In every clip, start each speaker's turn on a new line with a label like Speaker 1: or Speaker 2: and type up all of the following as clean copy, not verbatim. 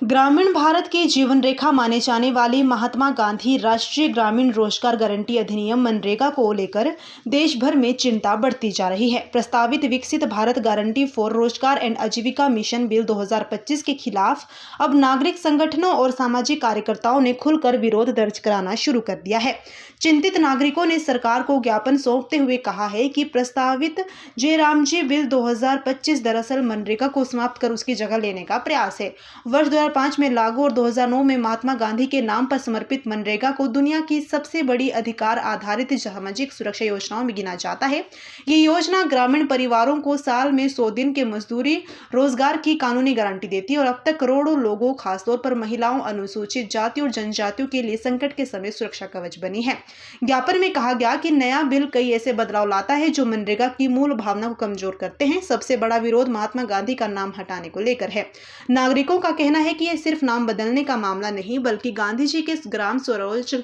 Speaker 1: ग्रामीण भारत की जीवन रेखा माने जाने वाली महात्मा गांधी राष्ट्रीय ग्रामीण रोजगार गारंटी अधिनियम मनरेगा को लेकर देश भर में चिंता बढ़ती जा रही है। प्रस्तावित विकसित भारत गारंटी फॉर रोजगार एंड आजीविका मिशन बिल 2025 के खिलाफ अब नागरिक संगठनों और सामाजिक कार्यकर्ताओं ने खुलकर विरोध दर्ज कराना शुरू कर दिया है। चिंतित नागरिकों ने सरकार को ज्ञापन सौंपते हुए कहा है कि प्रस्तावित जयरामजी बिल 2025 दरअसल मनरेगा को समाप्त कर उसकी जगह लेने का प्रयास है। वर्ष 2005 में लागू और 2009 में महात्मा गांधी के नाम पर समर्पित मनरेगा को दुनिया की सबसे बड़ी अधिकार आधारित सामाजिक सुरक्षा योजनाओं में गिना जाता है। ये योजना ग्रामीण परिवारों को साल में 100 दिन के मजदूरी रोजगार की कानूनी गारंटी देती है और अब तक करोड़ों लोगों, खासतौर पर महिलाओं, अनुसूचित जाति और जनजातियों के लिए संकट के समय सुरक्षा कवच बनी है। ज्ञापन में कहा गया कि नया बिल कई ऐसे बदलाव लाता है जो मनरेगा की मूल भावना को कमजोर करते हैं। सबसे बड़ा विरोध महात्मा गांधी का नाम हटाने को लेकर है। नागरिकों का कहना है कि यह सिर्फ नाम बदलने का मामला नहीं बल्कि गांधी जी के ग्राम स्वरोज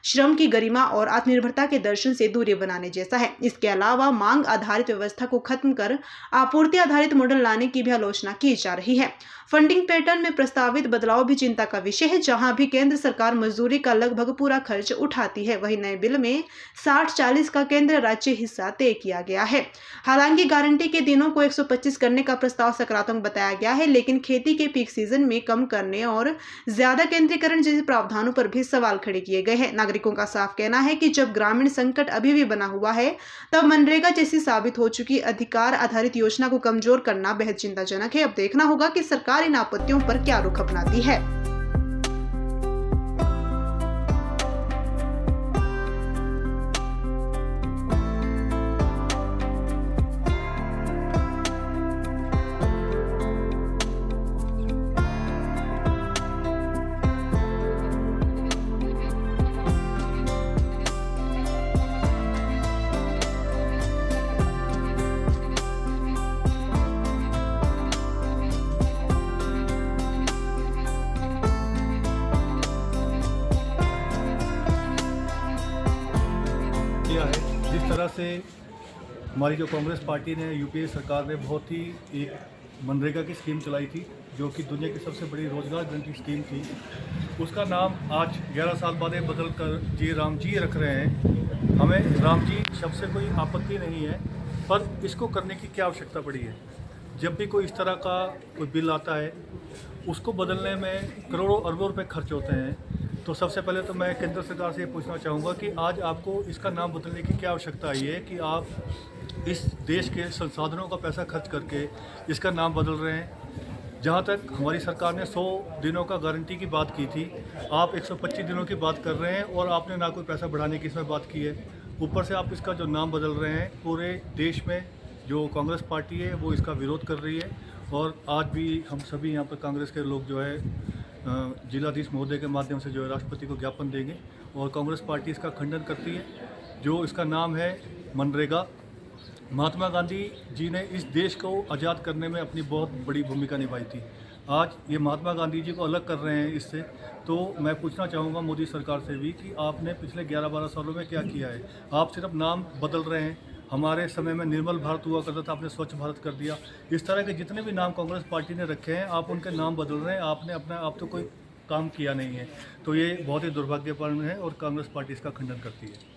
Speaker 1: श्रम की गरिमा और आत्मनिर्भरता के दर्शन से दूरी बनाने जैसा है। इसके अलावा मांग आधारित व्यवस्था को खत्म कर आपूर्ति आधारित मॉडल लाने की भी आलोचना की जा रही है। फंडिंग पैटर्न में प्रस्तावित बदलाव भी चिंता का विषय है। जहां भी केंद्र सरकार मजदूरी का लगभग पूरा खर्च उठाती है, वहीं नए बिल में 60-40 का केंद्र राज्य हिस्सा तय किया गया है। हालांकि गारंटी के दिनों को 125 करने का प्रस्ताव सकारात्मक बताया गया है, लेकिन खेती के पीक सीजन में कम करने और ज्यादा केंद्रीकरण जैसे प्रावधानों पर भी सवाल खड़े किए गए हैं। नागरिकों का साफ कहना है कि जब ग्रामीण संकट अभी भी बना हुआ है, तब मनरेगा जैसी साबित हो चुकी अधिकार आधारित योजना को कमजोर करना बेहद चिंताजनक है। अब देखना होगा कि सरकार इन आपत्तियों पर क्या रुख अपनाती है।
Speaker 2: किया है। जिस तरह से हमारी जो कांग्रेस पार्टी ने यूपीए सरकार ने बहुत ही एक मनरेगा की स्कीम चलाई थी, जो कि दुनिया की सबसे बड़ी रोजगार गारंटी स्कीम थी, उसका नाम आज 11 साल बाद बदल कर राम जी रख रहे हैं। हमें राम जी शब्द से कोई आपत्ति नहीं है, पर इसको करने की क्या आवश्यकता पड़ी है। जब भी कोई इस तरह का कोई बिल आता है, उसको बदलने में करोड़ों अरबों रुपए खर्च होते हैं। तो सबसे पहले तो मैं केंद्र सरकार से ये पूछना चाहूँगा कि आज आपको इसका नाम बदलने की क्या आवश्यकता आई है कि आप इस देश के संसाधनों का पैसा खर्च करके इसका नाम बदल रहे हैं। जहाँ तक हमारी सरकार ने 100 दिनों का गारंटी की बात की थी, आप 125 दिनों की बात कर रहे हैं और आपने ना कोई पैसा बढ़ाने की इसमें बात की है। ऊपर से आप इसका जो नाम बदल रहे हैं, पूरे देश में जो कांग्रेस पार्टी है वो इसका विरोध कर रही है। और आज भी हम सभी यहाँ पर कांग्रेस के लोग जो है जिलाधीश महोदय के माध्यम से जो है राष्ट्रपति को ज्ञापन देंगे और कांग्रेस पार्टी इसका खंडन करती है। जो इसका नाम है मनरेगा, महात्मा गांधी जी ने इस देश को आज़ाद करने में अपनी बहुत बड़ी भूमिका निभाई थी। आज ये महात्मा गांधी जी को अलग कर रहे हैं इससे। तो मैं पूछना चाहूँगा मोदी सरकार से भी कि आपने पिछले 11-12 सालों में क्या किया है। आप सिर्फ नाम बदल रहे हैं। हमारे समय में निर्मल भारत हुआ करता था, आपने स्वच्छ भारत कर दिया। इस तरह के जितने भी नाम कांग्रेस पार्टी ने रखे हैं, आप उनके नाम बदल रहे हैं। आपने अपना आप तो कोई काम किया नहीं है। तो ये बहुत ही दुर्भाग्यपूर्ण है और कांग्रेस पार्टी इसका खंडन करती है।